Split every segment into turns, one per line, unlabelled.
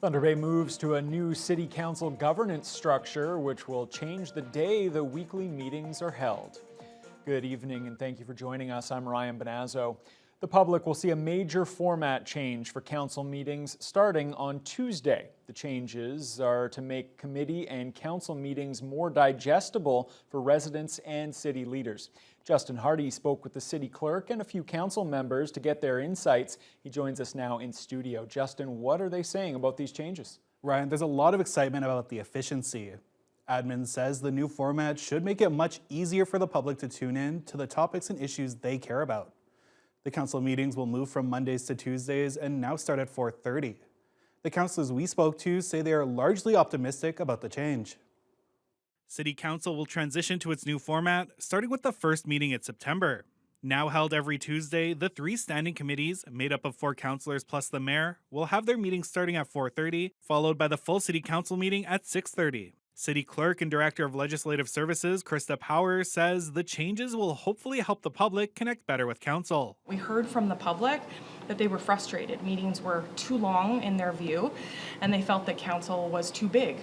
Thunder Bay moves to a new city council governance structure, which will change the day the weekly meetings are held. Good evening and thank you for joining us. I'm Ryan Bonazzo. The public will see a major format change for council meetings starting on Tuesday. The changes are to make committee and council meetings more digestible for residents and city leaders. Justin Hardy spoke with the city clerk and a few council members to get their insights. He joins us now in studio. Justin, what are they saying about these changes?
Ryan, there's a lot of excitement about the efficiency. Admin says the new format should make it much easier for the public to tune in to the topics and issues they care about. The council meetings will move from Mondays to Tuesdays and now start at 4:30. The councilors we spoke to say they are largely optimistic about the change. City Council will transition to its new format, starting with the first meeting in September. Now held every Tuesday, the 3 standing committees, made up of 4 councilors plus the mayor, will have their meetings starting at 4:30, followed by the full City Council meeting at 6:30. City Clerk and Director of Legislative Services, Krista Power, says the changes will hopefully help the public connect better with council.
We heard from the public that they were frustrated. Meetings were too long in their view, and they felt that council was too big.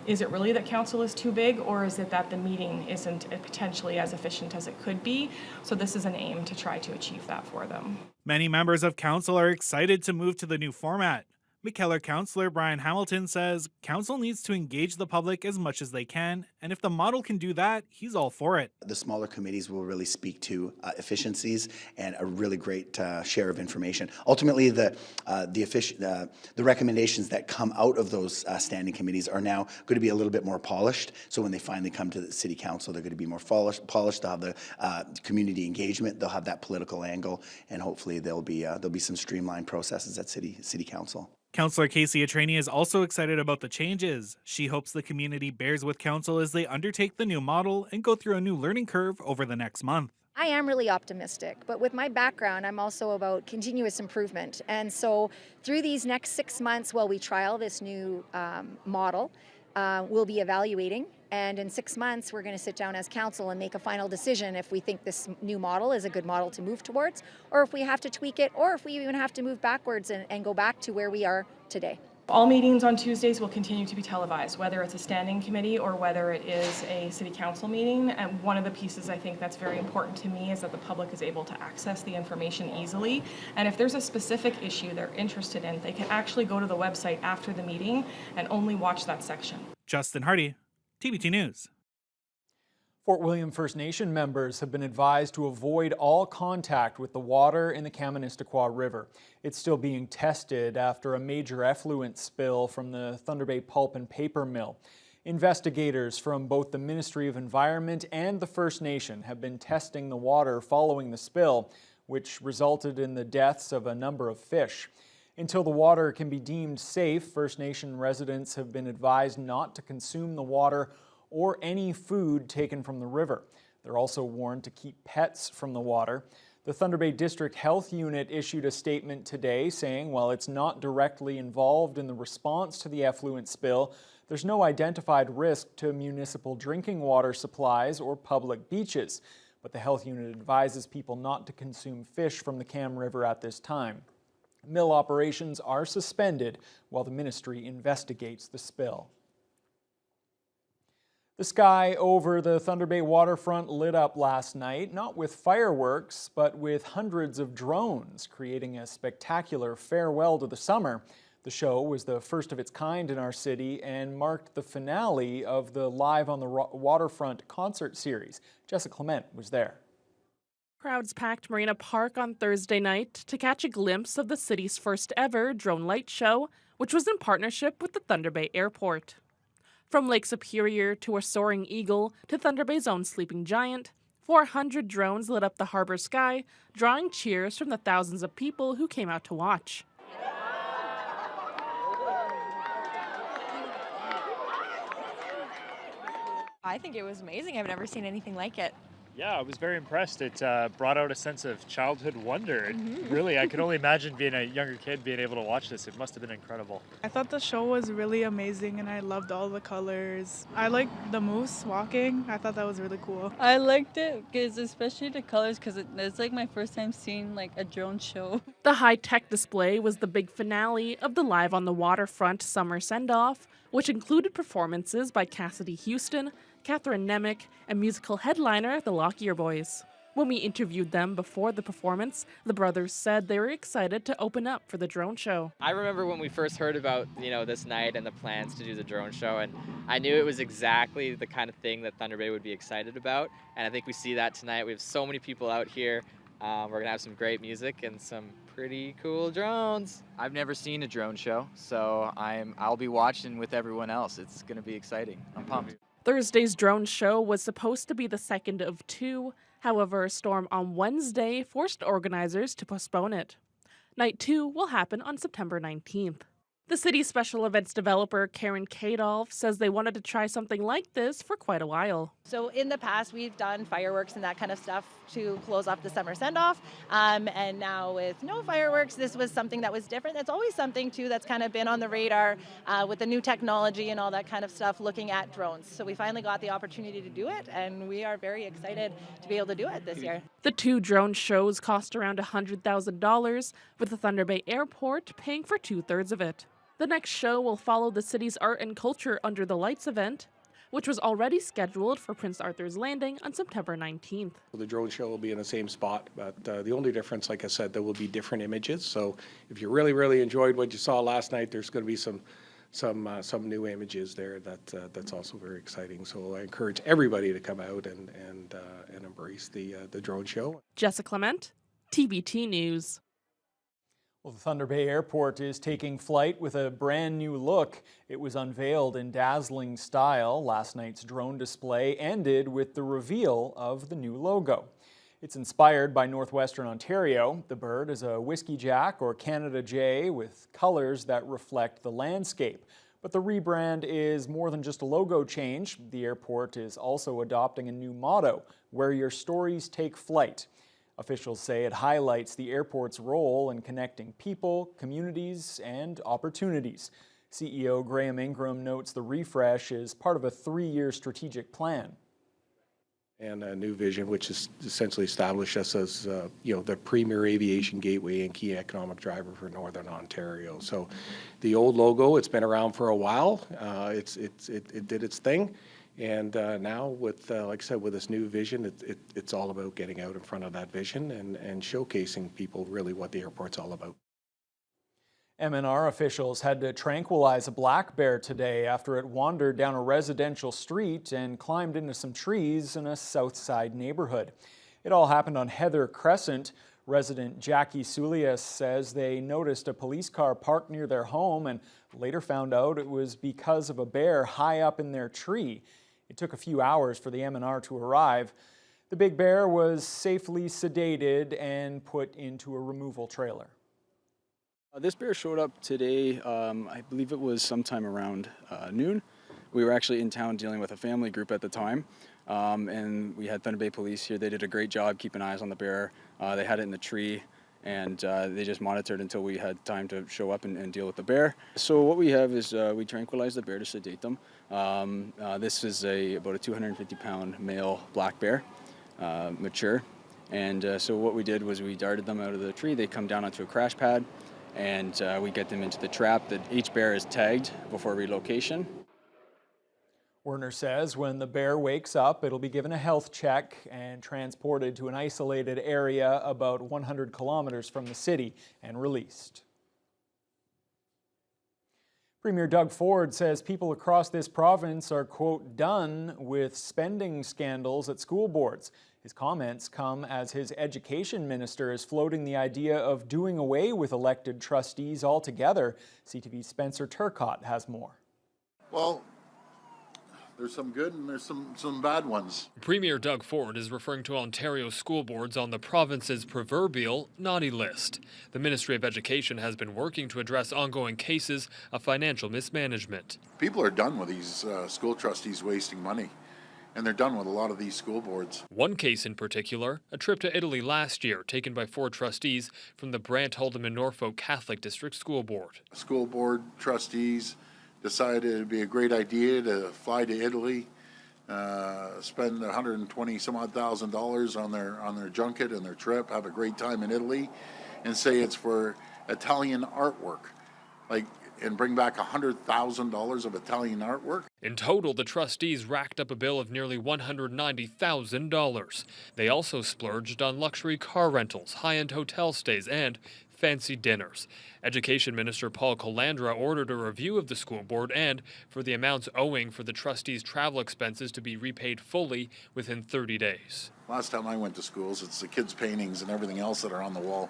Is it really that council is too big, or is it that the meeting isn't potentially as efficient as it could be? So this is an aim to try to achieve that for them.
Many members of council are excited to move to the new format. McKellar Councillor Brian Hamilton says council needs to engage the public as much as they can, and if the model can do that, he's all for it.
The smaller committees will really speak to efficiencies and a really great share of information. Ultimately, the recommendations that come out of those standing committees are now going to be a little bit more polished. So when they finally come to the city council, they're going to be more polished. They'll have the community engagement. They'll have that political angle, and hopefully there'll be some streamlined processes at city council.
Councillor Casey Atraney is also excited about the changes. She hopes the community bears with council as they undertake the new model and go through a new learning curve over the next month.
I am really optimistic, but with my background, I'm also about continuous improvement. And so through these next 6 months while we trial this new model, we'll be evaluating. And in 6 months, we're going to sit down as council and make a final decision if we think this new model is a good model to move towards, or if we have to tweak it, or if we even have to move backwards and go back to where we are today.
All meetings on Tuesdays will continue to be televised, whether it's a standing committee or whether it is a city council meeting. And one of the pieces I think that's very important to me is that the public is able to access the information easily. And if there's a specific issue they're interested in, they can actually go to the website after the meeting and only watch that section.
Justin Hardy, TBT News.
Fort William First Nation members have been advised to avoid all contact with the water in the Kaministiquia River. It's still being tested after a major effluent spill from the Thunder Bay Pulp and Paper Mill. Investigators from both the Ministry of Environment and the First Nation have been testing the water following the spill, which resulted in the deaths of a number of fish. Until the water can be deemed safe, First Nation residents have been advised not to consume the water or any food taken from the river. They're also warned to keep pets from the water. The Thunder Bay District Health Unit issued a statement today saying while it's not directly involved in the response to the effluent spill, there's no identified risk to municipal drinking water supplies or public beaches. But the health unit advises people not to consume fish from the Cam River at this time. Mill operations are suspended while the ministry investigates the spill. The sky over the Thunder Bay waterfront lit up last night, not with fireworks, but with hundreds of drones, creating a spectacular farewell to the summer. The show was the first of its kind in our city and marked the finale of the Live on the Waterfront concert series. Jessica Clement was there.
Crowds packed Marina Park on Thursday night to catch a glimpse of the city's first ever drone light show, which was in partnership with the Thunder Bay Airport. From Lake Superior to a soaring eagle to Thunder Bay's own sleeping giant, 400 drones lit up the harbor sky, drawing cheers from the thousands of people who came out to watch.
I think it was amazing. I've never seen anything like it. Yeah, I was very impressed. It brought out a sense of childhood wonder. Really, I could only imagine being a younger kid being able to watch this. It must have been incredible.
I thought the show was really amazing and I loved all the colors. I liked the moose walking. I thought that was really cool.
I liked it because especially the colors because it's like my first time seeing like a drone show.
The high-tech display was the big finale of the Live on the Waterfront summer send-off, which included performances by Cassidy Houston, Catherine Nemec, and musical headliner the Lockyer Boys. When we interviewed them before the performance, the brothers said they were excited to open up for the drone show.
I remember when we first heard about, this night and the plans to do the drone show, and I knew it was exactly the kind of thing that Thunder Bay would be excited about, and I think we see that tonight. We have so many people out here. We're going to have some great music and some pretty cool drones.
I've never seen a drone show, so I'll be watching with everyone else. It's going to be exciting. I'm pumped.
Thursday's drone show was supposed to be the second of two. However, a storm on Wednesday forced organizers to postpone it. Night 2 will happen on September 19th. The city's special events developer, Karen Kadolf, says they wanted to try something like this for quite a while.
So in the past, we've done fireworks and that kind of stuff to close off the summer send-off. And now with no fireworks, this was something that was different. That's always something, too, that's kind of been on the radar with the new technology and all that kind of stuff, looking at drones. So we finally got the opportunity to do it, and we are very excited to be able to do it this year.
The 2 drone shows cost around $100,000, with the Thunder Bay Airport paying for 2/3 of it. The next show will follow the city's Art and Culture Under the Lights event, which was already scheduled for Prince Arthur's Landing on September 19th.
The drone show will be in the same spot, but the only difference, like I said, there will be different images. So if you really enjoyed what you saw last night, there's going to be some new images there that's also very exciting. So I encourage everybody to come out and embrace the drone show.
Jessica Clement, TBT News.
Well, the Thunder Bay Airport is taking flight with a brand new look. It was unveiled in dazzling style. Last night's drone display ended with the reveal of the new logo. It's inspired by Northwestern Ontario. The bird is a Whiskey Jack or Canada Jay with colors that reflect the landscape. But the rebrand is more than just a logo change. The airport is also adopting a new motto, "Where your stories take flight." Officials say it highlights the airport's role in connecting people, communities, and opportunities. CEO Graham Ingram notes the refresh is part of a 3-year strategic plan.
And a new vision, which is essentially established us as the premier aviation gateway and key economic driver for Northern Ontario. So the old logo, it's been around for a while. It did its thing. And now with, like I said, with this new vision, it's all about getting out in front of that vision and showcasing people really what the airport's all about.
MNR officials had to tranquilize a black bear today after it wandered down a residential street and climbed into some trees in a South Side neighborhood. It all happened on Heather Crescent. Resident Jackie Sulias says they noticed a police car parked near their home and later found out it was because of a bear high up in their tree. It took a few hours for the MNR to arrive. The big bear was safely sedated and put into a removal trailer.
This bear showed up today, I believe it was sometime around noon. We were actually in town dealing with a family group at the time, and we had Thunder Bay Police here. They did a great job keeping eyes on the bear. They had it in the tree, and they just monitored until we had time to show up and deal with the bear. So what we have is we tranquilize the bear to sedate them. This is about a 250-pound male black bear, mature. And so what we did was we darted them out of the tree. They come down onto a crash pad, and we get them into the trap. That each bear is tagged before relocation.
Werner says when the bear wakes up, it'll be given a health check and transported to an isolated area about 100 kilometers from the city and released. Premier Doug Ford says people across this province are, quote, done with spending scandals at school boards. His comments come as his education minister is floating the idea of doing away with elected trustees altogether. CTV's Spencer Turcott has more.
Well, there's some good and there's some bad ones.
Premier Doug Ford is referring to Ontario school boards on the province's proverbial naughty list. The Ministry of Education has been working to address ongoing cases of financial mismanagement.
People are done with these school trustees wasting money. and they're done with a lot of these school boards.
One case in particular, a trip to Italy last year taken by 4 trustees from the Brant Haldeman Norfolk Catholic District School Board.
School board trustees decided it'd be a great idea to fly to Italy, spend $120 some odd thousand on their junket and their trip, have a great time in Italy, and say it's for Italian artwork, and bring back $100,000 of Italian artwork.
In total, the trustees racked up a bill of nearly $190,000. They also splurged on luxury car rentals, high-end hotel stays, and fancy dinners. Education Minister Paul Calandra ordered a review of the school board and for the amounts owing for the trustees' travel expenses to be repaid fully within 30 days.
Last time I went to schools, it's the kids' paintings and everything else that are on the wall,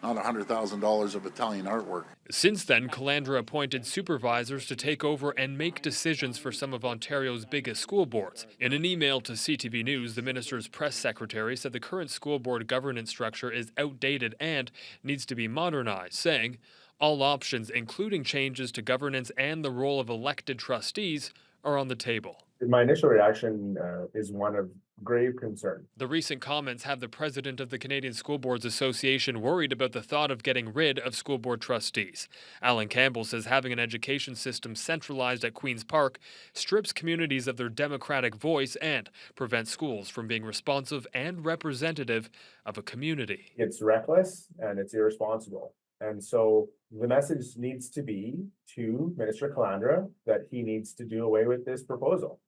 not $100,000 of Italian artwork.
Since then, Calandra appointed supervisors to take over and make decisions for some of Ontario's biggest school boards. In an email to CTV News, the minister's press secretary said the current school board governance structure is outdated and needs to be modernized, saying, all options, including changes to governance and the role of elected trustees, are on the table.
My initial reaction is one of grave concern.
The recent comments have the president of the Canadian School Boards Association worried about the thought of getting rid of school board trustees. Alan Campbell says having an education system centralized at Queen's Park strips communities of their democratic voice and prevents schools from being responsive and representative of a community.
It's reckless and it's irresponsible. And so the message needs to be to Minister Calandra that he needs to do away with this proposal.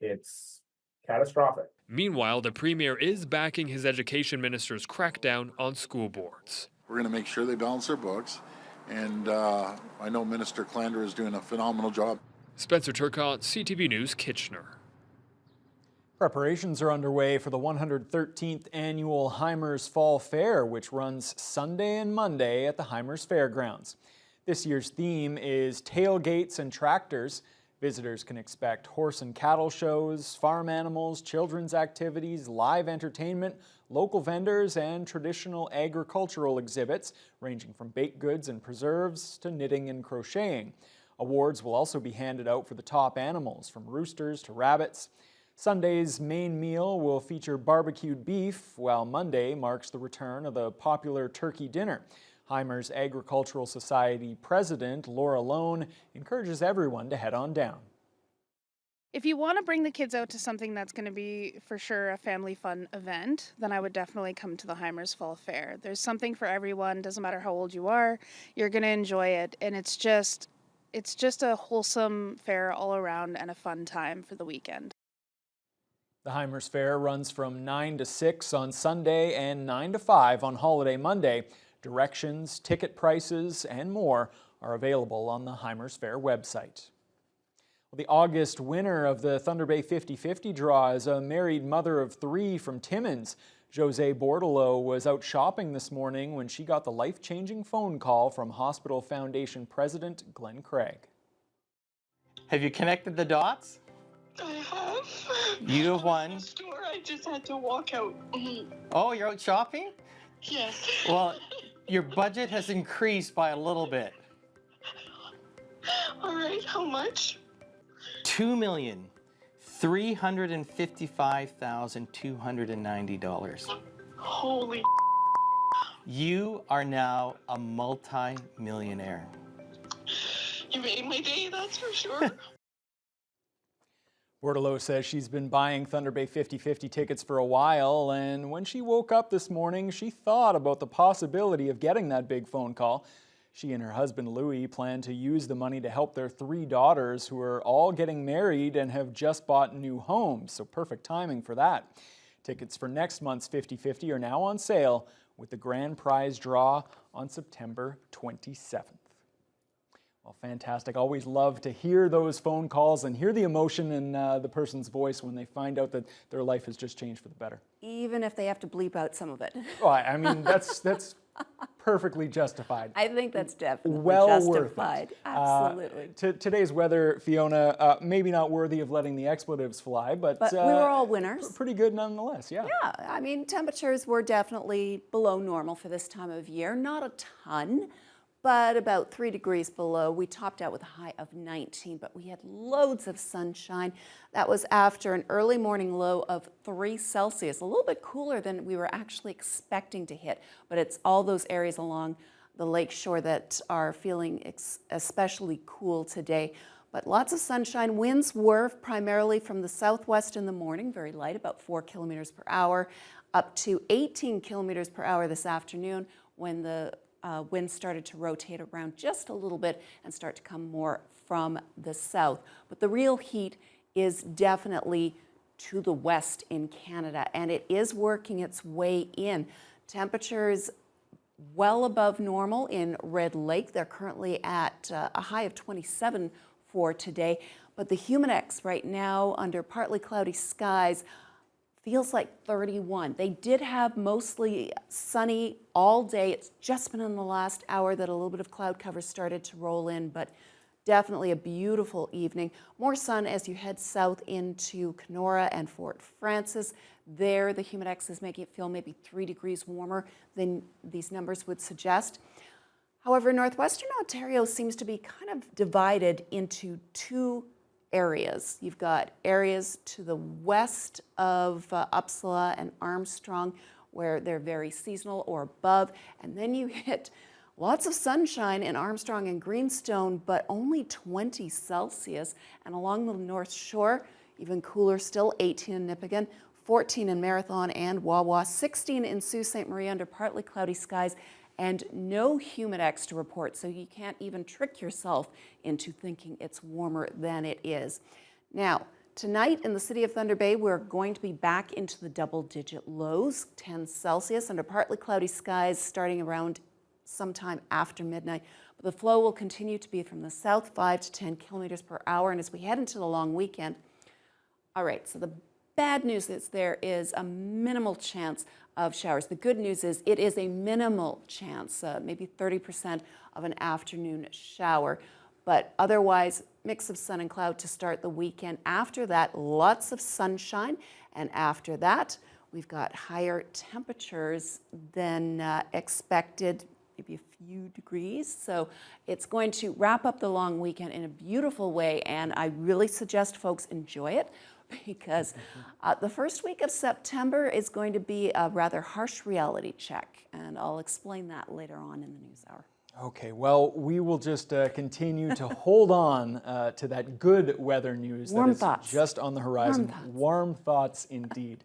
It's catastrophic.
Meanwhile, the Premier is backing his education minister's crackdown on school boards.
We're going to make sure they balance their books, and I know Minister Calandra is doing a phenomenal job.
Spencer Turcotte, CTV News, Kitchener.
Preparations are underway for the 113th annual Hymers Fall Fair, which runs Sunday and Monday at the Hymers Fairgrounds. This year's theme is tailgates and tractors. Visitors can expect horse and cattle shows, farm animals, children's activities, live entertainment, local vendors, and traditional agricultural exhibits ranging from baked goods and preserves to knitting and crocheting. Awards will also be handed out for the top animals, from roosters to rabbits. Sunday's main meal will feature barbecued beef, while Monday marks the return of the popular turkey dinner. Hymers Agricultural Society President Laura Lone encourages everyone to head on down.
If you want to bring the kids out to something that's going to be for sure a family fun event, then I would definitely come to the Hymers Fall Fair. There's something for everyone, doesn't matter how old you are, you're going to enjoy it, and it's just a wholesome fair all around and a fun time for the weekend.
The Hymers Fair runs from 9 to 6 on Sunday and 9 to 5 on holiday Monday. Directions, ticket prices, and more are available on the Hymers Fair website. Well, the August winner of the Thunder Bay 50-50 draw is a married mother of 3 from Timmins. Jose Bordelot was out shopping this morning when she got the life-changing phone call from Hospital Foundation President Glenn Craig.
Have you connected the dots?
I have.
You have won.
Store, I just had to walk out.
Oh, you're out shopping?
Yes.
Well, your budget has increased by a little bit.
All right, how much?
$2,355,290.
Holy.
You are now a multi-millionaire.
You made my day, that's for sure.
Bordelot says she's been buying Thunder Bay 50-50 tickets for a while, and when she woke up this morning, she thought about the possibility of getting that big phone call. She and her husband Louis plan to use the money to help their 3 daughters who are all getting married and have just bought new homes, so perfect timing for that. Tickets for next month's 50-50 are now on sale with the grand prize draw on September 27th. Well, fantastic. Always love to hear those phone calls and hear the emotion in the person's voice when they find out that their life has just changed for the better.
Even if they have to bleep out some of it.
Oh, I mean, that's perfectly justified.
I think that's definitely
well
justified.
Worth it.
Absolutely.
Today's weather, Fiona, maybe not worthy of letting the expletives fly, but
we were all winners.
Pretty good nonetheless, yeah.
Yeah, I mean, temperatures were definitely below normal for this time of year. Not a ton, but about 3 degrees below. We topped out with a high of 19, but we had loads of sunshine. That was after an early morning low of 3 Celsius, a little bit cooler than we were actually expecting to hit, but it's all those areas along the lake shore that are feeling especially cool today. But lots of sunshine. Winds were primarily from the southwest in the morning, very light, about 4 kilometers per hour, up to 18 kilometers per hour this afternoon when the wind started to rotate around just a little bit and start to come more from the south. But the real heat is definitely to the west in Canada, and it is working its way in. Temperatures well above normal in Red Lake. They're currently at a high of 27 for today, but the Humidex right now under partly cloudy skies feels like 31. They did have mostly sunny all day. It's just been in the last hour that a little bit of cloud cover started to roll in, but definitely a beautiful evening. More sun as you head south into Kenora and Fort Frances. There, the Humidex is making it feel maybe 3 degrees warmer than these numbers would suggest. However, northwestern Ontario seems to be kind of divided into 2 areas. You've got areas to the west of Uppsala and Armstrong where they're very seasonal or above, and then you hit lots of sunshine in Armstrong and Greenstone, but only 20 Celsius. And along the North Shore, even cooler still, 18 in Nipigon, 14 in Marathon and Wawa, 16 in Sault Ste. Marie under partly cloudy skies, and no Humidex to report, so you can't even trick yourself into thinking it's warmer than it is. Now, tonight in the city of Thunder Bay, we're going to be back into the double-digit lows, 10 Celsius under partly cloudy skies starting around sometime after midnight. But the flow will continue to be from the south 5 to 10 kilometers per hour, and as we head into the long weekend, all right, so the bad news is there is a minimal chance of showers. The good news is it is a minimal chance, maybe 30% of an afternoon shower, but otherwise mix of sun and cloud to start the weekend. After that, lots of sunshine, and after that, we've got higher temperatures than expected, maybe a few degrees. So it's going to wrap up the long weekend in a beautiful way, and I really suggest folks enjoy it, because the first week of September is going to be a rather harsh reality check, and I'll explain that later on in the news hour.
Okay, well, we will just continue to hold on to that good weather news
Warm
that is
thoughts.
just on the horizon.
Warm thoughts.
Warm thoughts indeed.